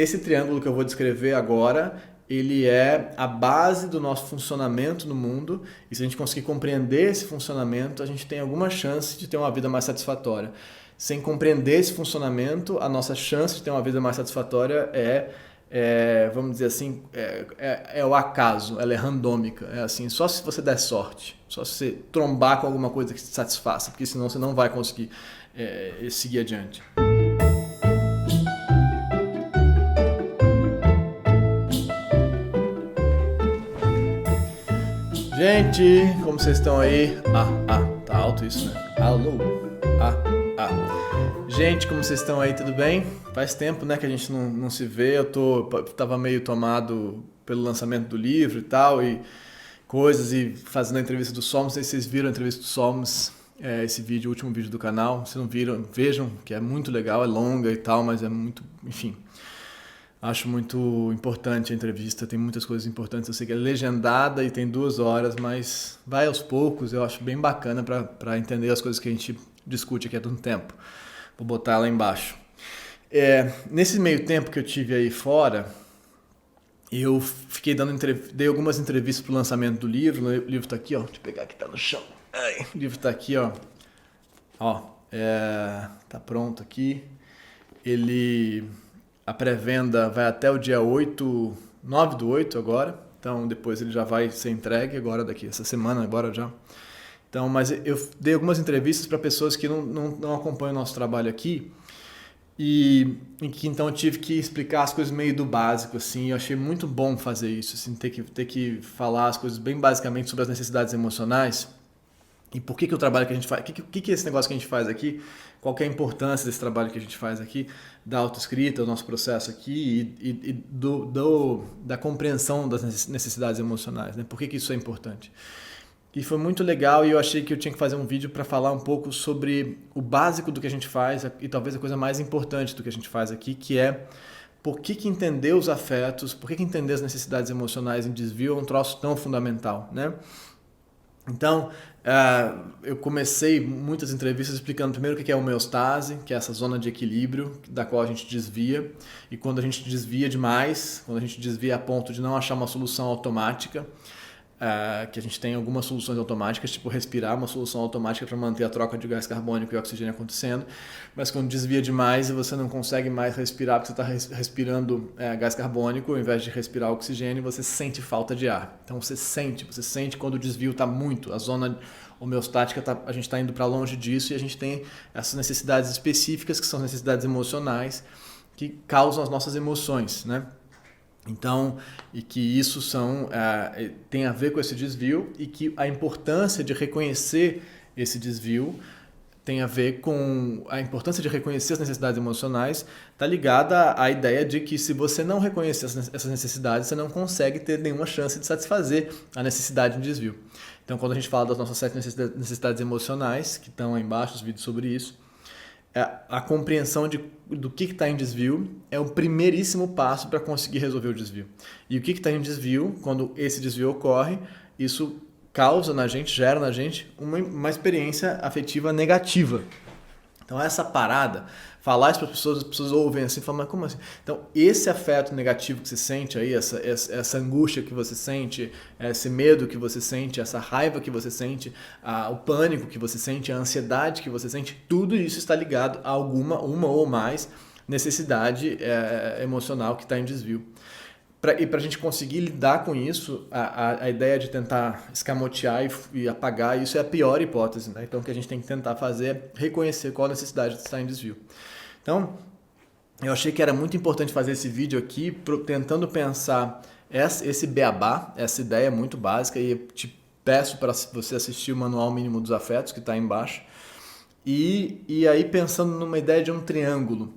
Esse triângulo que eu vou descrever agora, ele é a base do nosso funcionamento no mundo, e se a gente conseguir compreender esse funcionamento, a gente tem alguma chance de ter uma vida mais satisfatória. Sem compreender esse funcionamento, a nossa chance de ter uma vida mais satisfatória vamos dizer assim, é o acaso, ela é randômica, é assim, só se você der sorte, só se você trombar com alguma coisa que te satisfaça, porque senão você não vai conseguir seguir adiante. Gente, como vocês estão aí? Tá alto isso, né? Alô? Gente, como vocês estão aí, tudo bem? Faz tempo, né, que a gente não se vê, tava meio tomado pelo lançamento do livro e tal, e coisas, e fazendo a entrevista do Somos, não sei se vocês viram a entrevista do Somos, esse vídeo, o último vídeo do canal, se não viram, vejam, que é muito legal, é longa e tal, mas é muito, enfim... Acho muito importante a entrevista, tem muitas coisas importantes. Eu sei que é legendada e tem 2 horas, mas vai aos poucos, eu acho bem bacana para entender as coisas que a gente discute aqui há tanto tempo. Vou botar lá embaixo. Nesse meio tempo que eu tive aí fora, eu fiquei dei algumas entrevistas para o lançamento do livro. O livro está aqui, ó. Deixa eu pegar aqui, tá no chão. O livro está aqui, ó. Tá pronto aqui. A pré-venda vai até o dia 9/8 agora, então depois ele já vai ser entregue agora essa semana agora já. Então, mas eu dei algumas entrevistas para pessoas que não acompanham o nosso trabalho aqui e que então eu tive que explicar as coisas meio do básico, assim, eu achei muito bom fazer isso, assim, ter que falar as coisas bem basicamente sobre as necessidades emocionais. E por que o trabalho que a gente faz, o que é esse negócio que a gente faz aqui, qual que é a importância desse trabalho que a gente faz aqui, da autoescrita, do nosso processo aqui e da compreensão das necessidades emocionais, né? Por que isso é importante? E foi muito legal e eu achei que eu tinha que fazer um vídeo para falar um pouco sobre o básico do que a gente faz e talvez a coisa mais importante do que a gente faz aqui, que é por que entender os afetos, por que entender as necessidades emocionais em desvio é um troço tão fundamental, né? Então, eu comecei muitas entrevistas explicando primeiro o que é homeostase, que é essa zona de equilíbrio da qual a gente desvia. E quando a gente desvia demais, quando a gente desvia a ponto de não achar uma solução automática, que a gente tem algumas soluções automáticas, tipo respirar, uma solução automática para manter a troca de gás carbônico e oxigênio acontecendo, mas quando desvia demais e você não consegue mais respirar porque você está respirando gás carbônico ao invés de respirar oxigênio, você sente falta de ar. Então você sente quando o desvio está muito, a zona homeostática, a gente está indo para longe disso e a gente tem essas necessidades específicas que são necessidades emocionais que causam as nossas emoções, né? Então, e que isso tem a ver com esse desvio e que a importância de reconhecer esse desvio tem a ver com a importância de reconhecer as necessidades emocionais, está ligada à ideia de que se você não reconhecer essas necessidades, você não consegue ter nenhuma chance de satisfazer a necessidade de desvio. Então, quando a gente fala das nossas 7 necessidades emocionais, que estão aí embaixo, os vídeos sobre isso, a compreensão do que está em desvio é o primeiríssimo passo para conseguir resolver o desvio. E o que está em desvio, quando esse desvio ocorre, isso causa na gente, gera na gente uma experiência afetiva negativa. Então essa parada, falar isso para as pessoas ouvem assim, falam, mas como assim? Então esse afeto negativo que você sente aí, essa angústia que você sente, esse medo que você sente, essa raiva que você sente, o pânico que você sente, a ansiedade que você sente, tudo isso está ligado a uma ou mais necessidade emocional que está em desvio. E para a gente conseguir lidar com isso, a ideia de tentar escamotear e apagar isso é a pior hipótese, né? Então o que a gente tem que tentar fazer é reconhecer qual a necessidade de estar em desvio. Então, eu achei que era muito importante fazer esse vídeo aqui, tentando pensar esse beabá, essa ideia muito básica, e eu te peço para você assistir o Manual Mínimo dos Afetos, que está aí embaixo, e aí pensando numa ideia de um triângulo.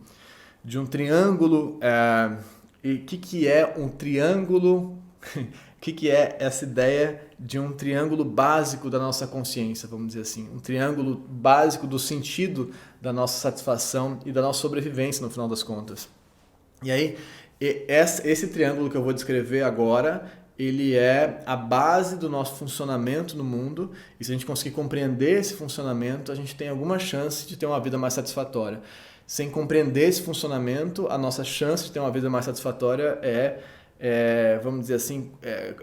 E o que é um triângulo? O que é essa ideia de um triângulo básico da nossa consciência, vamos dizer assim? Um triângulo básico do sentido da nossa satisfação e da nossa sobrevivência, no final das contas. E aí, esse triângulo que eu vou descrever agora, ele é a base do nosso funcionamento no mundo, e se a gente conseguir compreender esse funcionamento, a gente tem alguma chance de ter uma vida mais satisfatória. Sem compreender esse funcionamento, a nossa chance de ter uma vida mais satisfatória vamos dizer assim,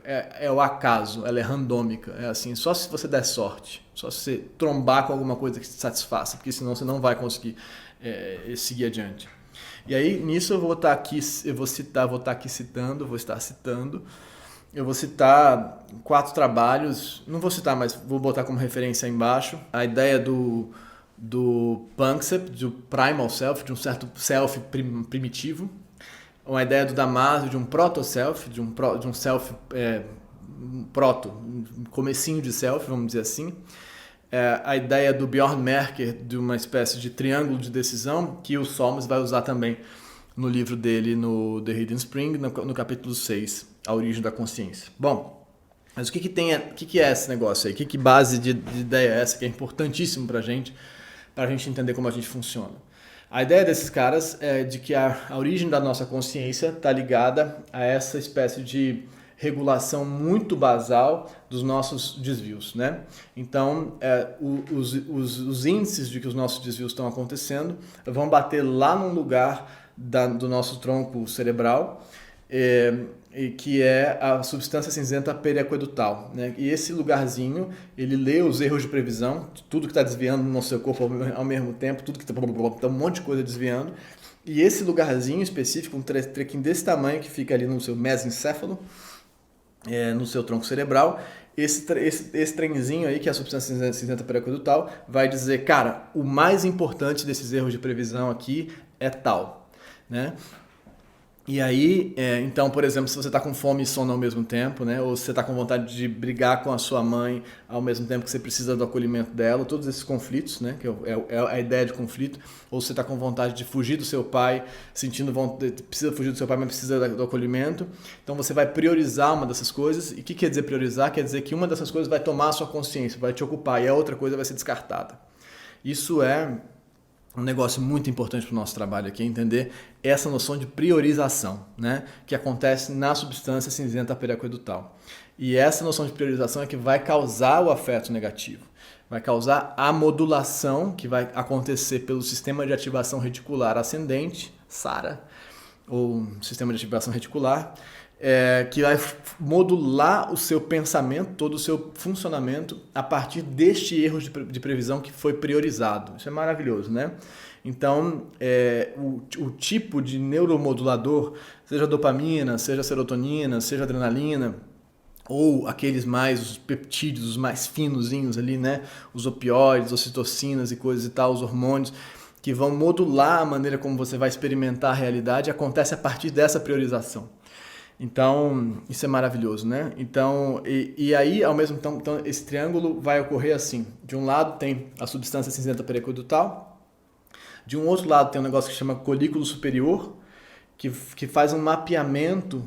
é o acaso, ela é randômica, é assim, só se você der sorte, só se você trombar com alguma coisa que te satisfaça, porque senão você não vai conseguir seguir adiante. E aí, nisso eu vou estar aqui citando, eu vou citar 4 trabalhos, não vou citar, mas vou botar como referência aí embaixo, a ideia do Panksepp, do Primal Self, de um certo self primitivo, uma ideia do Damasio de um proto-self, de um self um comecinho de self, vamos dizer assim. A ideia do Bjorn Merker de uma espécie de triângulo de decisão, que o Solms vai usar também no livro dele, no The Hidden Spring, no capítulo 6, A Origem da Consciência. Bom, mas o que é esse negócio aí? Que base de ideia é essa que é importantíssimo para a gente entender como a gente funciona? A ideia desses caras é de que a origem da nossa consciência está ligada a essa espécie de regulação muito basal dos nossos desvios, né? Então, os índices de que os nossos desvios estão acontecendo vão bater lá num lugar do nosso tronco cerebral, que é a substância cinzenta periaquedutal, né? E esse lugarzinho, ele lê os erros de previsão, tudo que está desviando no seu corpo ao mesmo tempo, tudo que está um monte de coisa desviando, e esse lugarzinho específico, um trequinho desse tamanho que fica ali no seu mesencéfalo, no seu tronco cerebral, esse trenzinho aí, que é a substância cinzenta periaquedutal, vai dizer, cara, o mais importante desses erros de previsão aqui é tal, né? E aí, então, por exemplo, se você está com fome e sono ao mesmo tempo, né? Ou se você está com vontade de brigar com a sua mãe ao mesmo tempo que você precisa do acolhimento dela, todos esses conflitos, né? Que é a ideia de conflito, ou se você está com vontade de fugir do seu pai, precisa fugir do seu pai, mas precisa do acolhimento, então você vai priorizar uma dessas coisas. E o que quer dizer priorizar? Quer dizer que uma dessas coisas vai tomar a sua consciência, vai te ocupar, e a outra coisa vai ser descartada. Isso é um negócio muito importante para o nosso trabalho aqui, é entender essa noção de priorização, né, que acontece na substância cinzenta periaquedutal. E essa noção de priorização é que vai causar o afeto negativo, vai causar a modulação que vai acontecer pelo sistema de ativação reticular ascendente, SARA, ou sistema de ativação reticular, que vai modular o seu pensamento, todo o seu funcionamento a partir deste erro de previsão que foi priorizado. Isso é maravilhoso, né? Então, o tipo de neuromodulador, seja dopamina, seja serotonina, seja adrenalina, ou os peptídeos, os mais finozinhos ali, né? Os opioides, ocitocinas e coisas e tal, os hormônios, que vão modular a maneira como você vai experimentar a realidade, acontece a partir dessa priorização. Então, isso é maravilhoso, né? Então, e aí, ao mesmo tempo, então, esse triângulo vai ocorrer assim. De um lado tem a substância cinzenta periaquedutal, de um outro lado tem um negócio que chama colículo superior, que faz um mapeamento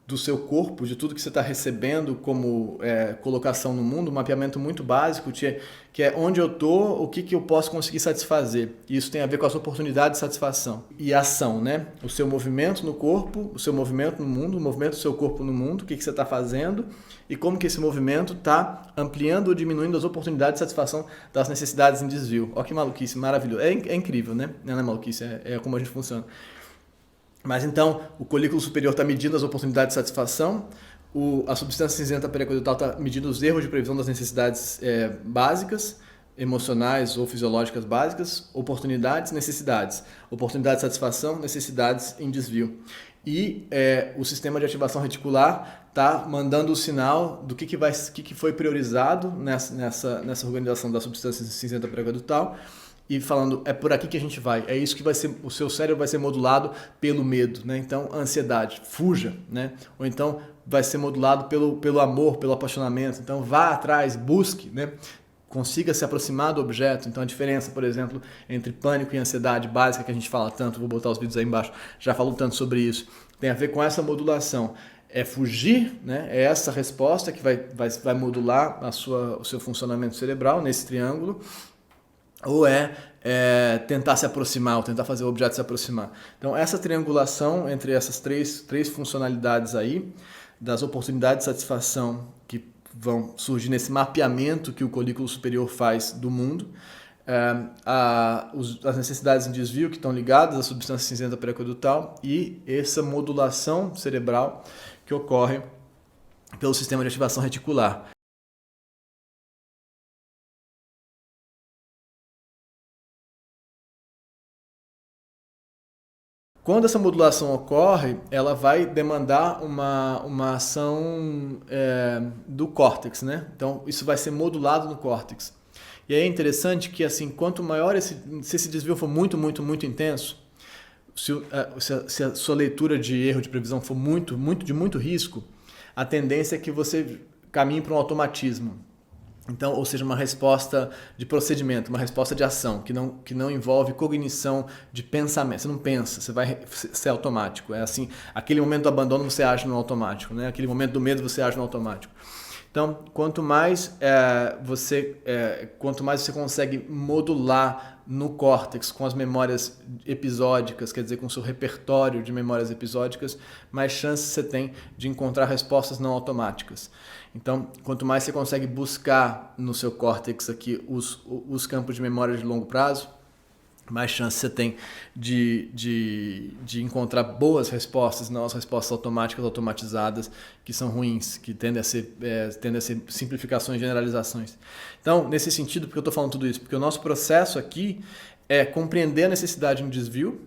do seu corpo, de tudo que você está recebendo como colocação no mundo, um mapeamento muito básico, que é onde eu estou, o que eu posso conseguir satisfazer. E isso tem a ver com as oportunidades de satisfação. E ação, né? O seu movimento no corpo, o seu movimento no mundo, o movimento do seu corpo no mundo, o que você está fazendo e como que esse movimento está ampliando ou diminuindo as oportunidades de satisfação das necessidades em desvio. Olha que maluquice, maravilhoso. É incrível, né? Não é maluquice, é como a gente funciona. Mas então, o colículo superior está medindo as oportunidades de satisfação, a substância cinzenta periaquedutal está medindo os erros de previsão das necessidades básicas, emocionais ou fisiológicas básicas, oportunidades, necessidades. Oportunidade de satisfação, necessidades em desvio. E o sistema de ativação reticular está mandando o sinal do que foi priorizado nessa organização da substância cinzenta periaquedutal, e falando, é por aqui que a gente vai, é isso que vai ser, o seu cérebro vai ser modulado pelo medo, né? Então, ansiedade, fuja, né? Ou então vai ser modulado pelo amor, pelo apaixonamento, então vá atrás, busque, né? Consiga se aproximar do objeto. Então a diferença, por exemplo, entre pânico e ansiedade básica, que a gente fala tanto, vou botar os vídeos aí embaixo, já falo tanto sobre isso, tem a ver com essa modulação. É fugir, né? É essa resposta que vai modular o seu funcionamento cerebral nesse triângulo, ou tentar se aproximar, ou tentar fazer o objeto se aproximar. Então, essa triangulação entre essas três funcionalidades aí, das oportunidades de satisfação que vão surgir nesse mapeamento que o colículo superior faz do mundo, as necessidades em desvio que estão ligadas à substância cinzenta periaquedutal e essa modulação cerebral que ocorre pelo sistema de ativação reticular. Quando essa modulação ocorre, ela vai demandar uma ação do córtex, né? Então, isso vai ser modulado no córtex. E aí é interessante que, assim, quanto maior se esse desvio for muito, muito, muito intenso, se a sua leitura de erro de previsão for de muito risco, a tendência é que você caminhe para um automatismo. Então, ou seja, uma resposta de procedimento, uma resposta de ação, que não envolve cognição de pensamento. Você não pensa, você vai ser automático. É assim, aquele momento do abandono você age no automático, né? Aquele momento do medo você age no automático. Então, quanto mais você consegue modular no córtex com as memórias episódicas, quer dizer, com o seu repertório de memórias episódicas, mais chances você tem de encontrar respostas não automáticas. Então, quanto mais você consegue buscar no seu córtex aqui os campos de memória de longo prazo, mais chance você tem de encontrar boas respostas, não as respostas automáticas, automatizadas, que são ruins, que tendem a ser simplificações, generalizações. Então, nesse sentido, por que eu estou falando tudo isso? Porque o nosso processo aqui é compreender a necessidade de um desvio.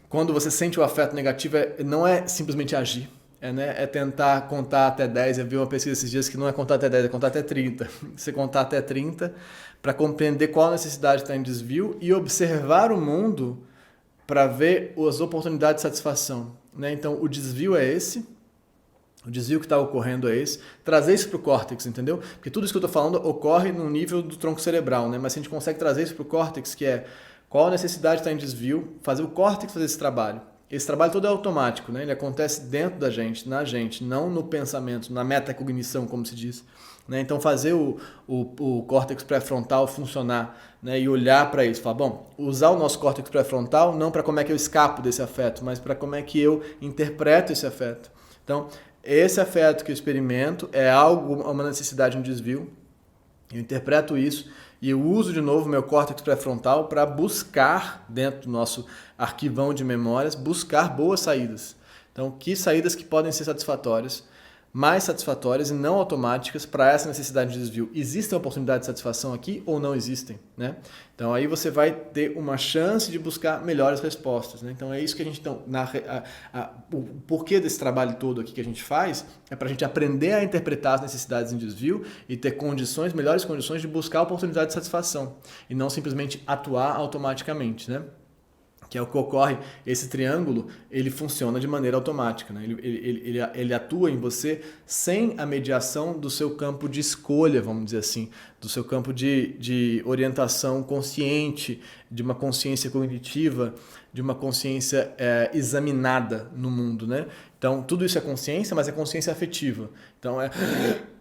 Quando você sente o afeto negativo, não é simplesmente agir. É tentar contar até 10. Eu vi uma pesquisa esses dias que não é contar até 10, é contar até 30. Você contar até 30 para compreender qual a necessidade está em desvio e observar o mundo para ver as oportunidades de satisfação. Né? Então, o desvio é esse. O desvio que está ocorrendo é esse. Trazer isso para o córtex, entendeu? Porque tudo isso que eu estou falando ocorre no nível do tronco cerebral, né? Mas se a gente consegue trazer isso para o córtex, que é qual a necessidade está em desvio, fazer o córtex fazer esse trabalho. Esse trabalho todo é automático, né? Ele acontece dentro da gente, na gente, não no pensamento, na metacognição, como se diz. Né? Então, fazer o córtex pré-frontal funcionar, né? E olhar para isso. Falar, bom, usar o nosso córtex pré-frontal não para como é que eu escapo desse afeto, mas para como é que eu interpreto esse afeto. Então, esse afeto que eu experimento é uma necessidade, um desvio. Eu interpreto isso e eu uso de novo meu córtex pré-frontal para buscar, dentro do nosso arquivão de memórias, buscar boas saídas. Então, que saídas que podem ser satisfatórias, mais satisfatórias e não automáticas para essa necessidade de desvio. Existem oportunidades de satisfação aqui ou não existem? Né? Então, aí você vai ter uma chance de buscar melhores respostas. Né? Então, é isso que a gente... o porquê desse trabalho todo aqui que a gente faz é para a gente aprender a interpretar as necessidades em desvio e ter melhores condições de buscar oportunidade de satisfação e não simplesmente atuar automaticamente, né? Que é o que ocorre, esse triângulo, ele funciona de maneira automática. Né? Ele atua em você sem a mediação do seu campo de escolha, vamos dizer assim, do seu campo de orientação consciente, de uma consciência cognitiva, de uma consciência examinada no mundo. Né? Então, tudo isso é consciência, mas é consciência afetiva. Então,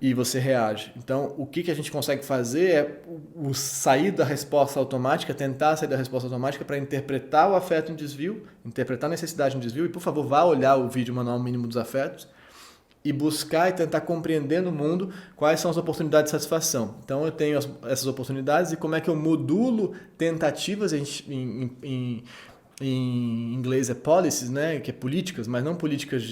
e você reage. Então, o que a gente consegue fazer é sair da resposta automática, tentar sair da resposta automática para interpretar o afeto em desvio, interpretar a necessidade em desvio. E, por favor, vá olhar o vídeo Manual Mínimo dos Afetos e buscar e tentar compreender no mundo quais são as oportunidades de satisfação. Então, eu tenho essas oportunidades e como é que eu modulo tentativas em inglês é policies, né, que é políticas, mas não políticas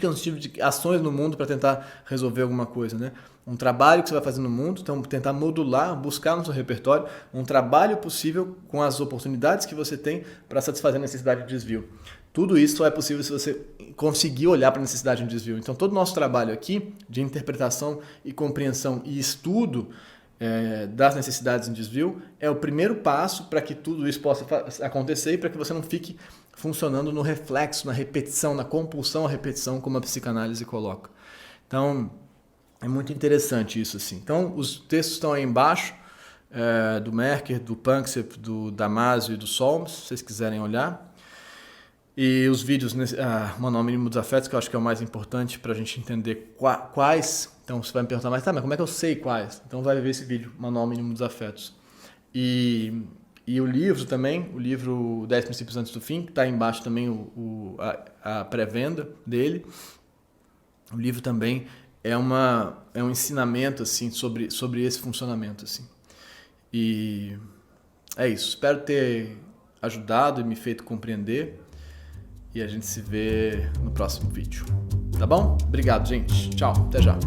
no sentido de ações no mundo para tentar resolver alguma coisa, né? Um trabalho que você vai fazer no mundo, então tentar modular, buscar no seu repertório um trabalho possível com as oportunidades que você tem para satisfazer a necessidade de desvio. Tudo isso só é possível se você conseguir olhar para a necessidade de desvio. Então todo o nosso trabalho aqui de interpretação e compreensão e estudo das necessidades em desvio é o primeiro passo para que tudo isso possa acontecer e para que você não fique funcionando no reflexo, na repetição, na compulsão à repetição, como a psicanálise coloca. Então, é muito interessante isso. Assim. Então, os textos estão aí embaixo, do Merker, do Panksepp, do Damasio e do Solms, se vocês quiserem olhar. E os vídeos, Manual Mínimo dos Afetos, que eu acho que é o mais importante para a gente entender quais. Então você vai me perguntar, mas como é que eu sei quais? Então vai ver esse vídeo, Manual Mínimo dos Afetos. E o livro também, o livro 10 Princípios Antes do Fim, que está aí embaixo também a pré-venda dele. O livro também é um ensinamento assim sobre esse funcionamento assim. E é isso. Espero ter ajudado e me feito compreender. E a gente se vê no próximo vídeo. Tá bom? Obrigado, gente. Tchau. Até já.